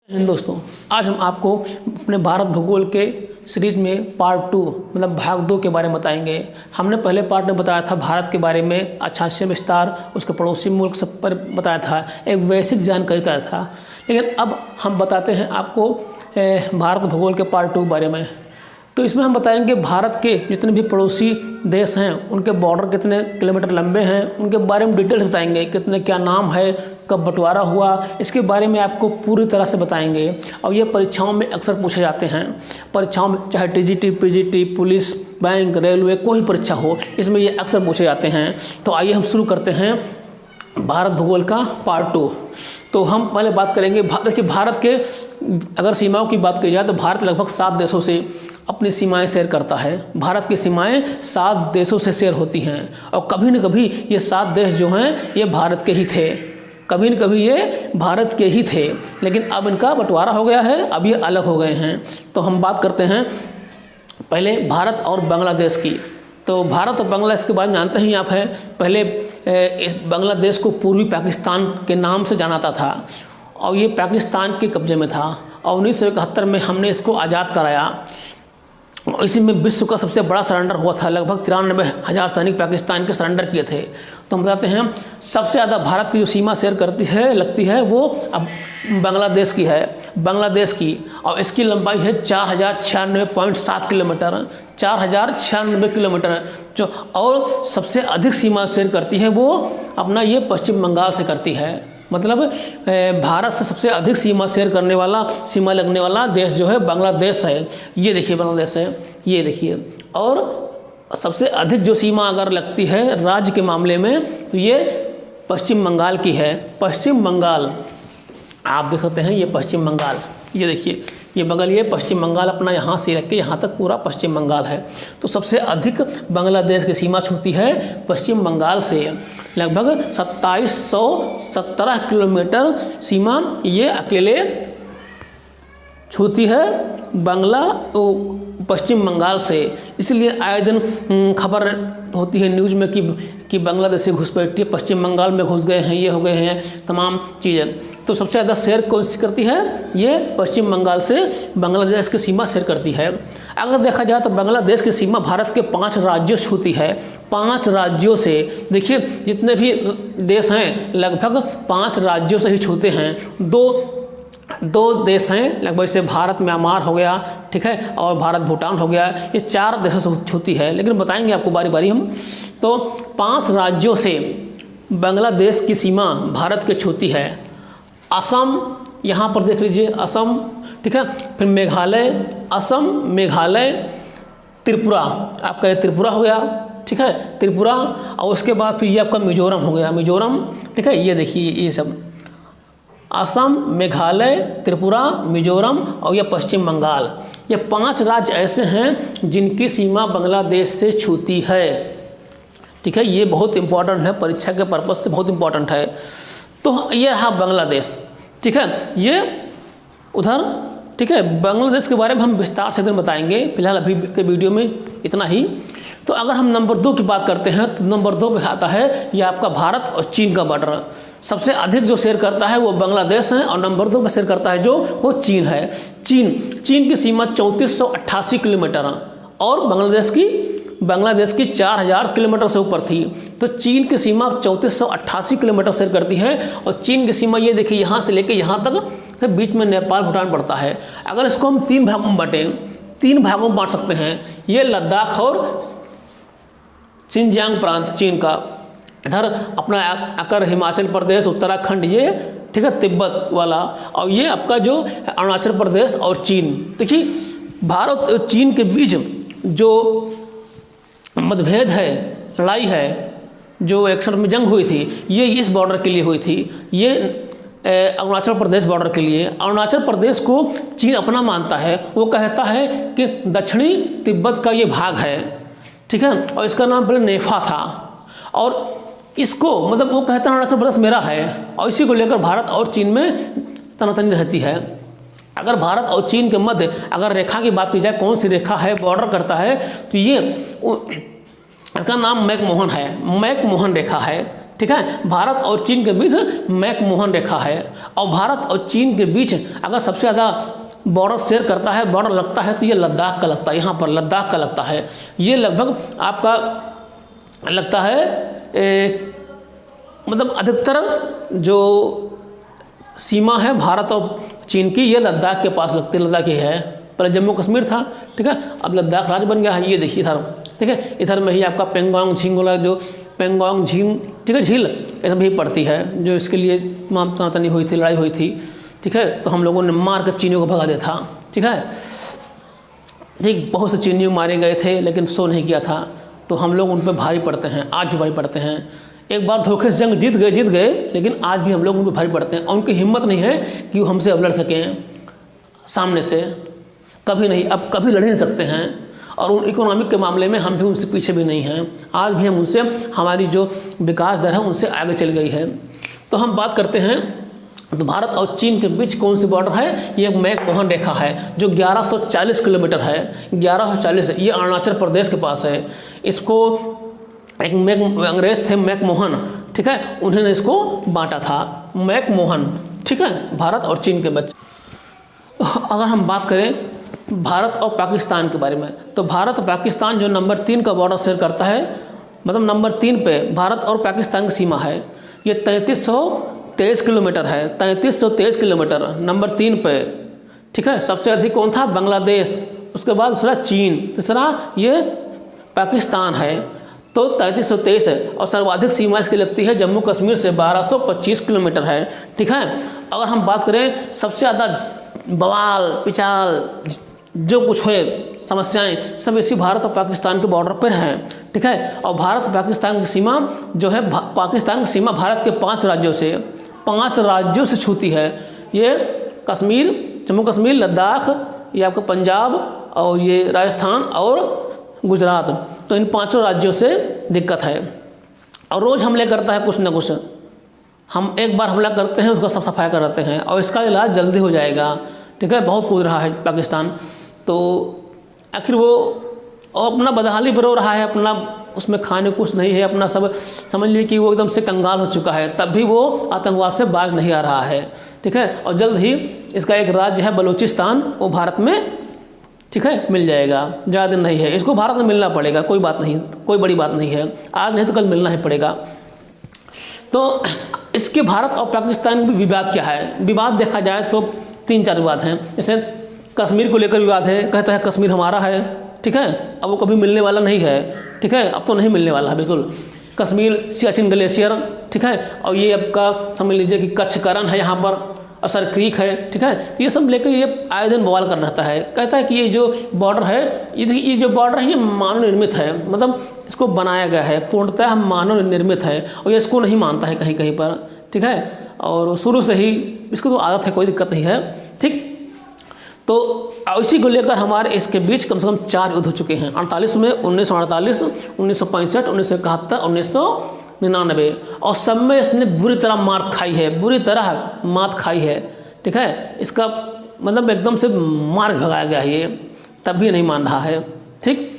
दोस्तों, आज हम आपको अपने भारत भूगोल के सीरीज में पार्ट 2 मतलब भाग 2 के बारे में बताएंगे। हमने पहले पार्ट में बताया था भारत के बारे में, अक्षांशीय विस्तार, उसके पड़ोसी मुल्क सब पर बताया था, एक वैश्विक जानकारी का था। लेकिन अब हम बताते हैं आपको भारत भूगोल के पार्ट 2 के बारे में। तो इसमें हम बताएंगे भारत के जितने भी पड़ोसी देश हैं उनके बॉर्डर कितने किलोमीटर लंबे हैं, उनके बारे में डिटेल्स बताएंगे, कितने क्या नाम है, कब बंटवारा हुआ, इसके बारे में आपको पूरी तरह से बताएंगे। और ये परीक्षाओं में अक्सर पूछे जाते हैं। परीक्षाओं में चाहे TGT, PGT, police, bank, railway, कोई परीक्षा हो, इसमें ये अक्सर पूछे जाते हैं। तो आइए हम शुरू करते हैं भारत भूगोल का पार्ट 2। तो हम पहले बात करेंगे भारत के अगर सीमाओं की बात की जाए तो भारत लगभग 7 देशों से अपनी सीमाएं शेयर करता है। भारत की सीमाएं 7 देशों से शेयर होती हैं और कभी न कभी ये 7 देश जो हैं ये भारत के ही थे, कभी न कभी ये भारत के ही थे, लेकिन अब इनका बंटवारा हो गया है, अब ये अलग हो गए हैं। तो हम बात करते हैं पहले भारत और बांग्लादेश की। तो भारत और बांग्लादेश के बारे में जानते ही आप हैं। पहले इस बांग्लादेश को पूर्वी पाकिस्तान के नाम से जाना जाता था और ये पाकिस्तान के कब्जे में था और 1971 में हमने इसको आज़ाद कराया। इसी में विश्व का सबसे बड़ा सरेंडर हुआ था, लगभग 93,000 सैनिक पाकिस्तान के सरेंडर किए थे। तो हम बताते हैं सबसे ज़्यादा भारत की जो सीमा शेयर लगती है वो अब बांग्लादेश की है, बांग्लादेश की, और इसकी लंबाई है 4096.7 किलोमीटर, 4096 किलोमीटर जो, और सबसे अधिक सीमा शेयर करती है वो अपना ये पश्चिम बंगाल से करती है। मतलब भारत से सबसे अधिक सीमा सीमा लगने वाला देश जो है बांग्लादेश है। ये देखिए बांग्लादेश है, ये देखिए। और सबसे अधिक जो सीमा अगर लगती है राज्य के मामले में तो ये पश्चिम बंगाल की है। पश्चिम बंगाल आप देख सकते हैं, ये पश्चिम बंगाल, ये देखिए ये बगल, ये पश्चिम बंगाल अपना यहाँ से रख के यहाँ तक पूरा पश्चिम बंगाल है। तो सबसे अधिक बांग्लादेश की सीमा छूती है पश्चिम बंगाल से, लगभग 2717 किलोमीटर सीमा ये अकेले छूती है पश्चिम बंगाल से। इसलिए आए दिन खबर होती है न्यूज़ में कि बांग्लादेशी घुसपैठी पश्चिम बंगाल में घुस गए हैं, ये हो गए हैं, तमाम चीज़ें। तो सबसे ज़्यादा शेयर कौन सी करती है, ये पश्चिम बंगाल से बांग्लादेश की सीमा शेयर करती है। अगर देखा जाए तो बांग्लादेश की सीमा भारत के 5 राज्यों से छूती है, 5 राज्यों से। देखिए जितने भी देश हैं लगभग 5 राज्यों से ही छूते हैं। दो देश हैं लगभग, जैसे भारत म्यांमार हो गया, ठीक है, और भारत भूटान हो गया, ये 4 देशों से छूती है। लेकिन बताएंगे आपको बारी बारी हम। तो 5 राज्यों से बांग्लादेश की सीमा भारत के छूती है। असम, यहाँ पर देख लीजिए असम, ठीक है, फिर मेघालय, असम, मेघालय, त्रिपुरा, आपका ये त्रिपुरा हो गया, ठीक है, त्रिपुरा, और उसके बाद फिर ये आपका मिजोरम हो गया, मिजोरम, ठीक है। ये देखिए ये सब असम, मेघालय, त्रिपुरा, मिजोरम और ये पश्चिम बंगाल, ये 5 राज्य ऐसे हैं जिनकी सीमा बांग्लादेश से छूती है, ठीक है। ये बहुत इंपॉर्टेंट है, परीक्षा के पर्पज से बहुत इंपॉर्टेंट है। तो ये रहा बांग्लादेश, ठीक है, ये उधर, ठीक है। बांग्लादेश के बारे में हम विस्तार से बताएंगे, फिलहाल अभी के वीडियो में इतना ही। तो अगर हम नंबर 2 की बात करते हैं तो नंबर 2 पे आता है ये आपका भारत और चीन का बॉर्डर। सबसे अधिक जो शेयर करता है वो बांग्लादेश है और नंबर 2 पे शेयर करता है जो वो चीन है। चीन की सीमा 3488 किलोमीटर और बांग्लादेश की 4000 किलोमीटर से ऊपर थी। तो चीन की सीमा 3488 किलोमीटर शेयर करती है और चीन की सीमा ये देखिए यहाँ से लेके यहाँ तक, बीच में नेपाल भूटान पड़ता है। अगर इसको हम 3 भागों में बांटें, 3 भागों में बांट सकते हैं। ये लद्दाख और शिनजियांग प्रांत चीन का, इधर अपना आकर हिमाचल प्रदेश, उत्तराखंड, ये ठीक है, तिब्बत वाला, और ये आपका जो अरुणाचल प्रदेश और चीन। देखिए भारत और चीन के बीच जो मतभेद है, लड़ाई है, जो एक्शन में जंग हुई थी, ये इस बॉर्डर के लिए हुई थी, ये अरुणाचल प्रदेश बॉर्डर के लिए। अरुणाचल प्रदेश को चीन अपना मानता है, वो कहता है कि दक्षिणी तिब्बत का ये भाग है, ठीक है, और इसका नाम पहले नेफा था, और इसको मतलब वो कहता है अरुणाचल प्रदेश मेरा है, और इसी को लेकर भारत और चीन में तनातनी रहती है। अगर भारत और चीन के मध्य अगर रेखा की बात की जाए, कौन सी रेखा है बॉर्डर करता है, तो ये इसका नाम मैकमोहन है, मैकमोहन रेखा है, ठीक है। भारत और चीन के बीच मैकमोहन रेखा है, और भारत और चीन के बीच अगर सबसे ज़्यादा बॉर्डर शेयर करता है, बॉर्डर लगता है, तो ये लद्दाख का लगता है, यहाँ पर लद्दाख का लगता है। ये लगभग आपका लगता है मतलब अधिकतर जो सीमा है भारत और चीन की, ये लद्दाख के पास लगती है, लद्दाख ही है। पहले जम्मू कश्मीर था, ठीक है, अब लद्दाख राज्य बन गया है। ये देखिए इधर, ठीक है, इधर में ही आपका पेंगोंग झील वाला जो पेंगोंग झील, ठीक है, झील ये सब भी पड़ती है, जो इसके लिए तमाम तनातनी हुई थी, लड़ाई हुई थी, ठीक है। तो हम लोगों ने मार कर चीनियों को भगा दिया था, ठीक है, ठीक, बहुत से चीनियों मारे गए थे, लेकिन शो नहीं किया था। तो हम लोग उन पर भारी पड़ते हैं, आज भी भारी पड़ते हैं। एक बार धोखे से जंग जीत गए, लेकिन आज भी हम लोग उन पर भारी पड़ते हैं, और उनकी हिम्मत नहीं है कि वो हमसे अब लड़ सकें सामने से, कभी नहीं, अब कभी लड़ नहीं सकते हैं। और उन इकोनॉमिक के मामले में हम भी उनसे पीछे भी नहीं हैं, आज भी हम उनसे, हमारी जो विकास दर है उनसे आगे चल गई है। तो हम बात करते हैं, तो भारत और चीन के बीच कौन सी बॉर्डर है, ये मैकमोहन रेखा है, जो 1140 किलोमीटर है, 1140, ये अरुणाचल प्रदेश के पास है। इसको एक अंग्रेज थे मैकमोहन, ठीक है, उन्होंने इसको बांटा था, मैकमोहन, ठीक है, भारत और चीन के बीच। अगर हम बात करें भारत और पाकिस्तान के बारे में, तो भारत और पाकिस्तान जो नंबर 3 का बॉर्डर शेयर करता है, मतलब नंबर 3 पे भारत और पाकिस्तान की सीमा है, ये 3323 किलोमीटर है, 3323 किलोमीटर नंबर 3 पे, ठीक है। सबसे अधिक कौन था, बांग्लादेश, उसके बाद दूसरा चीन, तीसरा ये पाकिस्तान है। तो 3323 है, और सर्वाधिक सीमा इसकी लगती है जम्मू कश्मीर से, 1225 किलोमीटर है, ठीक है। अगर हम बात करें सबसे ज़्यादा बवाल पिचाल जो कुछ है समस्याएं, सब इसी भारत और पाकिस्तान के बॉर्डर पर हैं, ठीक है। और भारत और पाकिस्तान की सीमा जो है, पाकिस्तान की सीमा भारत के 5 राज्यों से छूती है। ये कश्मीर, जम्मू कश्मीर, लद्दाख, ये आपका पंजाब, और ये राजस्थान और गुजरात, तो इन 5 राज्यों से दिक्कत है। और रोज़ हमले करता है कुछ ना कुछ, हम एक बार हमला करते हैं उसका सब सफाई कराते हैं, और इसका इलाज जल्दी हो जाएगा, ठीक है। बहुत कूद रहा है पाकिस्तान, तो आखिर वो अपना बदहाली पर हो रहा है, अपना उसमें खाने कुछ नहीं है, अपना सब समझ लीजिए कि वो एकदम से कंगाल हो चुका है, तब भी वो आतंकवाद से बाज नहीं आ रहा है, ठीक है। और जल्द ही इसका एक राज्य है बलूचिस्तान, वो भारत में, ठीक है, मिल जाएगा, ज़्यादा दिन नहीं है, इसको भारत में मिलना पड़ेगा, कोई बात नहीं, कोई बड़ी बात नहीं है, आज नहीं तो कल मिलना ही पड़ेगा। तो इसके भारत और पाकिस्तान में विवाद क्या है, विवाद देखा जाए तो 3-4 विवाद हैं। जैसे कश्मीर को लेकर विवाद है, कहता है कश्मीर हमारा है, ठीक है, अब वो कभी मिलने वाला नहीं है, ठीक है, अब तो नहीं मिलने वाला है बिल्कुल। कश्मीर सियाचिन ग्लेशियर, ठीक है, और ये आपका समझ लीजिए कि कच्छ करण है, यहाँ पर असर क्रीक है, ठीक है। तो ये सब लेकर ये आए दिन बवाल कर रहता है, कहता है कि ये जो बॉर्डर है, ये जो बॉर्डर है ये मानव निर्मित है, मतलब इसको बनाया गया है, पूर्णतः मानव निर्मित है, और ये इसको नहीं मानता है कहीं कहीं पर, ठीक है। और शुरू से ही इसको तो आदत है, कोई दिक्कत नहीं है, ठीक। तो इसी को लेकर हमारे इसके बीच कम से कम 4 युद्ध हो चुके हैं, 48 में, 1948, 1965, 1971, 1999, और सब में इसने बुरी तरह मार खाई है, बुरी तरह मात खाई है, ठीक है। इसका मतलब एकदम से मार भगाया गया है, ये तब भी नहीं मान रहा है, ठीक।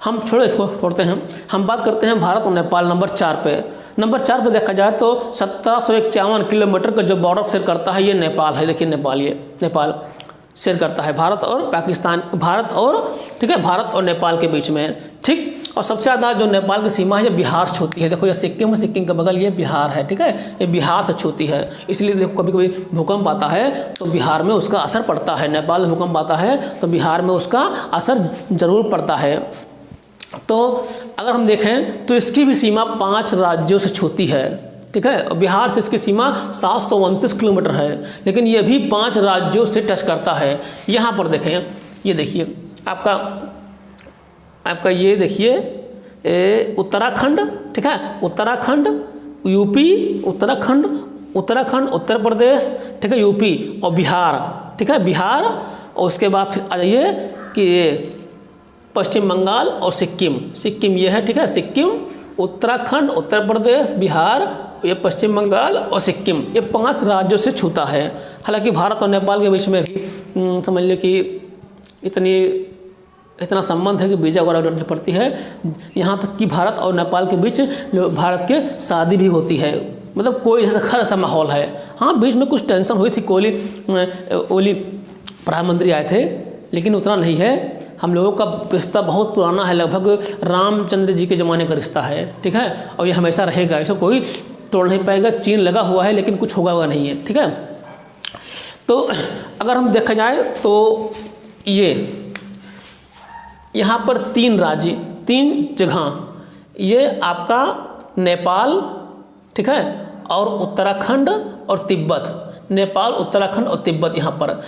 हम छोड़ो, इसको छोड़ते हैं, हम बात करते हैं भारत और नेपाल नंबर 4 पे। नंबर 4 पे देखा जाए तो 1751 किलोमीटर का जो बॉर्डर शेयर करता है ये नेपाल है। देखिए नेपाल, ये नेपाल शेयर करता है भारत और पाकिस्तान, भारत और, ठीक है, भारत और नेपाल के बीच में, ठीक। और सबसे ज़्यादा जो नेपाल की सीमा है ये बिहार से छूती है। देखो ये सिक्किम, सिक्किम के बगल ये बिहार है, ठीक है, ये बिहार से छूती है, इसलिए देखो कभी कभी भूकंप आता है तो बिहार में उसका असर पड़ता है, नेपाल में भूकंप आता है तो बिहार में उसका असर ज़रूर पड़ता है। तो अगर हम देखें तो इसकी भी सीमा 5 राज्यों से छूती है, ठीक है, और बिहार से इसकी सीमा 729 किलोमीटर है, लेकिन ये भी 5 राज्यों से टच करता है। यहाँ पर देखें, ये देखिए आपका ये देखिए उत्तराखंड, ठीक है, उत्तराखंड, यूपी, उत्तराखंड, उत्तर प्रदेश, ठीक है, यूपी और बिहार, ठीक है, बिहार, और उसके बाद फिर आ जाइए कि पश्चिम बंगाल और सिक्किम ये है, ठीक है, सिक्किम, उत्तराखंड, उत्तर प्रदेश, बिहार, ये पश्चिम बंगाल और सिक्किम, ये 5 राज्यों से छूता है। हालांकि भारत और नेपाल के बीच में भी समझ लीजिए कि इतनी इतना संबंध है कि वीजा वगैरह डालनी पड़ती है। यहाँ तक कि भारत और नेपाल के बीच जो भारत के शादी भी होती है, मतलब कोई जैसा खर ऐसा माहौल है। हाँ, बीच में कुछ टेंशन हुई थी, ओली प्रधानमंत्री आए थे, लेकिन उतना नहीं है। हम लोगों का रिश्ता बहुत पुराना है, लगभग रामचंद्र जी के ज़माने का रिश्ता है, ठीक है, और ये हमेशा रहेगा, ऐसा कोई तोड़ नहीं पाएगा। चीन लगा हुआ है लेकिन कुछ होगा नहीं है, ठीक है। तो अगर हम देखा जाए तो ये यहाँ पर 3 राज्य, 3 जगह, ये आपका नेपाल, ठीक है, और उत्तराखंड और तिब्बत, नेपाल, उत्तराखंड और तिब्बत यहाँ पर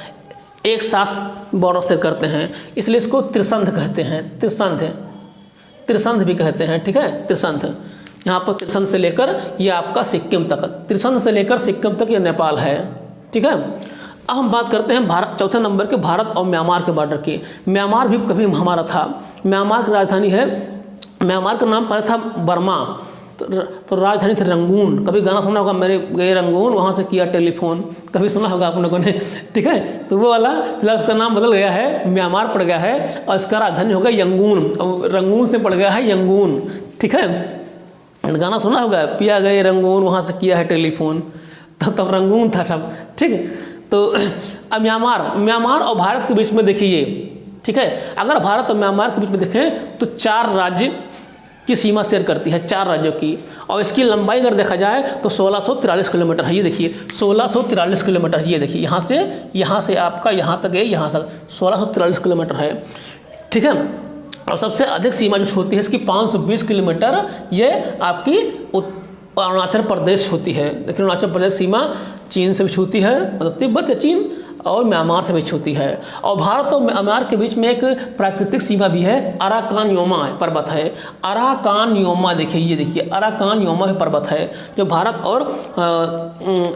एक साथ बॉर्डर शेयर करते हैं, इसलिए इसको त्रिसंध कहते हैं। त्रिसंध भी कहते हैं, ठीक है, त्रिसंध। यहाँ पर त्रिसंध से लेकर ये आपका सिक्किम तक, त्रिसंध से लेकर सिक्किम तक ये नेपाल है, ठीक है। अब हम बात करते हैं भारत, चौथे नंबर के भारत और म्यांमार के बॉर्डर की। म्यांमार भी कभी हमारा था। म्यांमार की राजधानी है, म्यांमार का नाम पहले था बर्मा, तो राजधानी थी रंगून। कभी गाना सुना होगा, मेरे गए रंगून, वहाँ से किया टेलीफोन, कभी सुना होगा आप लोगों ने, ठीक है। तो वो वाला फिलहाल उसका नाम बदल गया है, म्यांमार पड़ गया है, और इसका राजधानी होगा यंगून, रंगून से पड़ गया है यंगून, ठीक है। गाना सुना होगा, पिया गए रंगून, वहाँ से किया है टेलीफोन, तब रंगून था तब, ठीक है। तो अब म्यांमार और भारत के बीच में देखिए, ठीक है, अगर भारत और म्यांमार के बीच में देखें तो 4 राज्य की सीमा शेयर करती है, 4 राज्यों की, और इसकी लंबाई अगर देखा जाए तो 1643 किलोमीटर है। ये देखिए 1643 किलोमीटर, ये देखिए यहाँ से आपका यहाँ तक है, यहाँ से 1643 किलोमीटर है, ठीक है। और सबसे अधिक सीमा जो होती है इसकी 520 किलोमीटर, ये आपकी अरुणाचल प्रदेश होती है। देखिए अरुणाचल प्रदेश सीमा चीन से भी छूती है, मतलब तिब्बत या चीन, और म्यांमार से भी छूती है। और भारत और म्यांमार के बीच में एक प्राकृतिक सीमा भी है, अराकान योमा पर्वत है। अराकान योमा देखिए, ये देखिए अराकान योमा पर्वत है, जो भारत और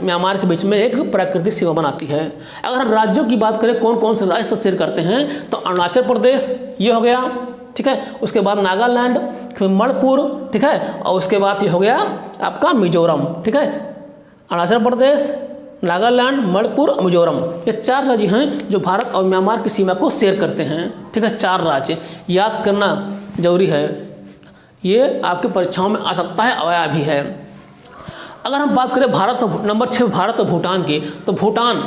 म्यांमार के बीच में एक प्राकृतिक सीमा बनाती है। अगर हम राज्यों की बात करें, कौन कौन से राज्य से शेयर करते हैं, तो अरुणाचल प्रदेश ये हो गया, ठीक है, उसके बाद नागालैंड, फिर मणिपुर, ठीक है, और उसके बाद ये हो गया आपका मिजोरम, ठीक है। अरुणाचल प्रदेश, नागालैंड, मणिपुर, मिजोरम, ये 4 राज्य हैं जो भारत और म्यांमार की सीमा को शेयर करते हैं, ठीक है। 4 राज्य याद करना जरूरी है, ये आपकी परीक्षाओं में आ सकता है, आया भी है। अगर हम बात करें भारत नंबर 6 भारत और भूटान की, तो भूटान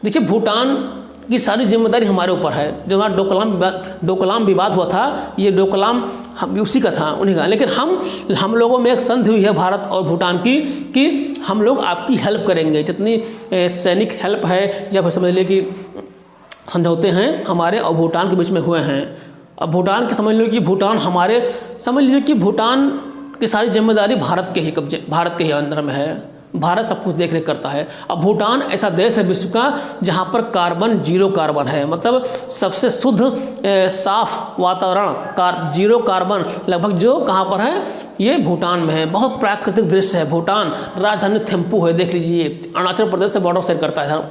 देखिए, भूटान की सारी जिम्मेदारी हमारे ऊपर है। जो हमारा डोकलाम विवाद हुआ था, ये डोकलाम उसी का था, उन्हीं का। लेकिन हम लोगों में एक संधि हुई है भारत और भूटान की कि हम लोग आपकी हेल्प करेंगे, जितनी सैनिक हेल्प है, या फिर समझ लीजिए कि समझौते हैं हमारे और भूटान के बीच में हुए हैं। अब भूटान की समझ लीजिए कि समझ लीजिए कि भूटान की सारी जिम्मेदारी भारत के ही अंदर में है। भारत सब कुछ देख रेख करता है। अब भूटान ऐसा देश है विश्व का जहाँ पर जीरो कार्बन है, मतलब सबसे शुद्ध साफ वातावरण, जीरो कार्बन लगभग जो कहाँ पर है, ये भूटान में है। बहुत प्राकृतिक दृश्य है भूटान। राजधानी थिम्पू है, देख लीजिए, अरुणाचल प्रदेश से बॉर्डर शेयर करता है,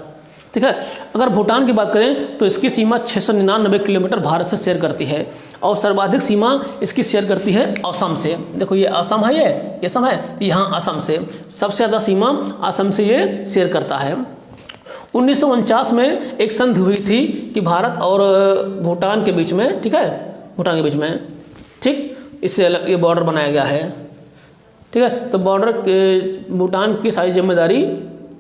ठीक है। अगर भूटान की बात करें तो इसकी सीमा 699 किलोमीटर भारत से शेयर करती है, और सर्वाधिक सीमा इसकी शेयर करती है असम से। देखो ये असम है, ये असम है, यहाँ असम से सबसे ज़्यादा सीमा असम से ये शेयर करता है। 1949 में एक संधि हुई थी कि भारत और भूटान के बीच में, ठीक है, भूटान के बीच में, ठीक, इससे अलग ये बॉर्डर बनाया गया है, ठीक है। तो बॉर्डर भूटान की सारी जिम्मेदारी,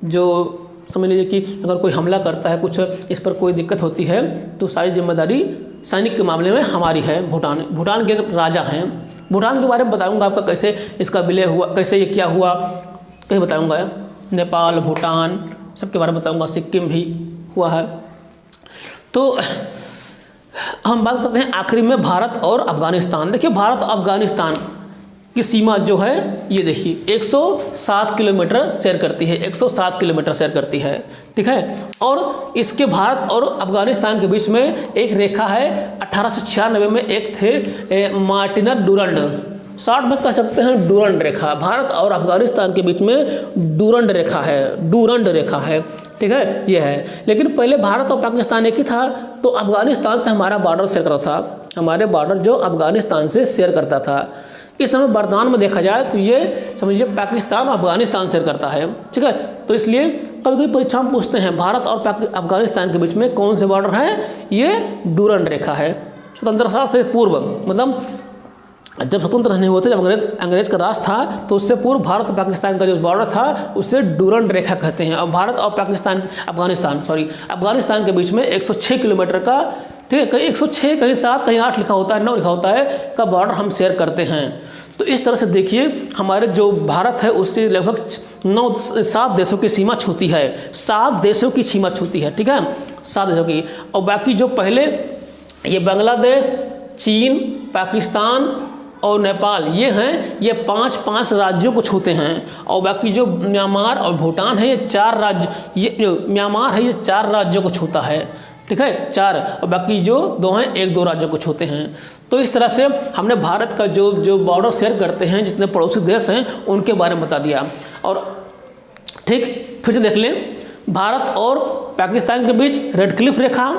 जो समझ लीजिए कि अगर कोई हमला करता है, कुछ इस पर कोई दिक्कत होती है, तो सारी जिम्मेदारी सैनिक के मामले में हमारी है। भूटान के राजा हैं। भूटान के बारे में बताऊंगा आपका, कैसे इसका विलय हुआ, कैसे ये क्या हुआ, कहीं बताऊंगा। नेपाल, भूटान सबके बारे में बताऊंगा, सिक्किम भी हुआ है। तो हम बात करते हैं आखिरी में भारत और अफगानिस्तान। देखिए भारत और अफगानिस्तान की सीमा जो है, ये देखिए 107 किलोमीटर शेयर करती है, 107 किलोमीटर शेयर करती है, ठीक है। और इसके भारत और अफगानिस्तान के बीच में एक रेखा है, 1896 में एक थे मार्टिनर डुरंड, शॉर्ट में कह सकते हैं डुरंड रेखा। भारत और अफगानिस्तान के बीच में डुरंड रेखा है, ठीक है, ये है। लेकिन पहले भारत और पाकिस्तान एक ही था, तो अफगानिस्तान से हमारा बॉर्डर शेयर करता था, हमारे बॉर्डर जो अफगानिस्तान से शेयर करता था। इस समय वर्तमान में देखा जाए तो ये समझिए पाकिस्तान और अफगानिस्तान शेयर करता है, ठीक है। तो इसलिए कभी कभी परीक्षा में पूछते हैं भारत और अफगानिस्तान के बीच में कौन से बॉर्डर है, ये डुरंड रेखा है। स्वतंत्रता से पूर्व, मतलब जब स्वतंत्र नहीं होते, जब अंग्रेज का राज था, तो उससे पूर्व भारत और पाकिस्तान का जो बॉर्डर था उसे डूरंड रेखा कहते हैं। और भारत और अफगानिस्तान के बीच में 106 किलोमीटर का, ठीक है, कहीं 106, कहीं 7, कहीं 8 लिखा होता है, 9 लिखा होता है, का बॉर्डर हम शेयर करते हैं। तो इस तरह से देखिए हमारे जो भारत है उससे लगभग 7 देशों की सीमा छूती है, 7 देशों की सीमा छूती है, ठीक है, 7 देशों की। और बाकी जो पहले ये बांग्लादेश, चीन, पाकिस्तान और नेपाल, ये हैं, ये 5 राज्यों को छूते हैं। और बाकी जो म्यांमार और भूटान है, ये 4 राज्य, ये म्यांमार है, ये 4 राज्यों को छूता है, ठीक है, 4, और बाकी जो 2 हैं 1-2 राज्यों को छूते हैं। तो इस तरह से हमने भारत का जो बॉर्डर शेयर करते हैं, जितने पड़ोसी देश हैं उनके बारे में बता दिया। और ठीक फिर से देख लें, भारत और पाकिस्तान के बीच रेड क्लिफ रेखा,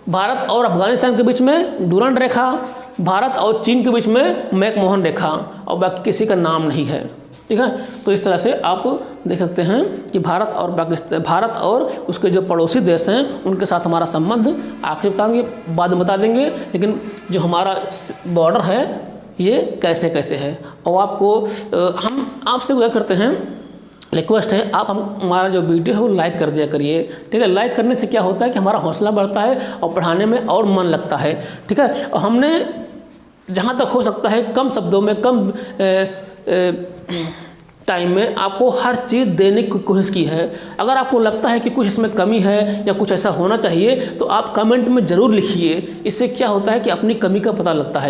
भारत और अफगानिस्तान के बीच में डूरंड रेखा, भारत और चीन के बीच में मैकमोहन रेखा, और बाकी किसी का नाम नहीं है, ठीक है। तो इस तरह से आप देख सकते हैं कि भारत और उसके जो पड़ोसी देश हैं उनके साथ हमारा संबंध आखिर बताएंगे, बाद में बता देंगे, लेकिन जो हमारा बॉर्डर है ये कैसे कैसे है। और आपको हम आपसे क्या करते हैं, रिक्वेस्ट है, आप हमारा जो वीडियो है वो लाइक कर दिया करिए, ठीक है। लाइक करने से क्या होता है कि हमारा हौसला बढ़ता है और पढ़ाने में और मन लगता है, ठीक है। और हमने जहाँ तक हो सकता है कम शब्दों में, कम टाइम में आपको हर चीज़ देने की कोशिश की है। अगर आपको लगता है कि कुछ इसमें कमी है या कुछ ऐसा होना चाहिए तो आप कमेंट में ज़रूर लिखिए। इससे क्या होता है कि अपनी कमी का पता लगता है।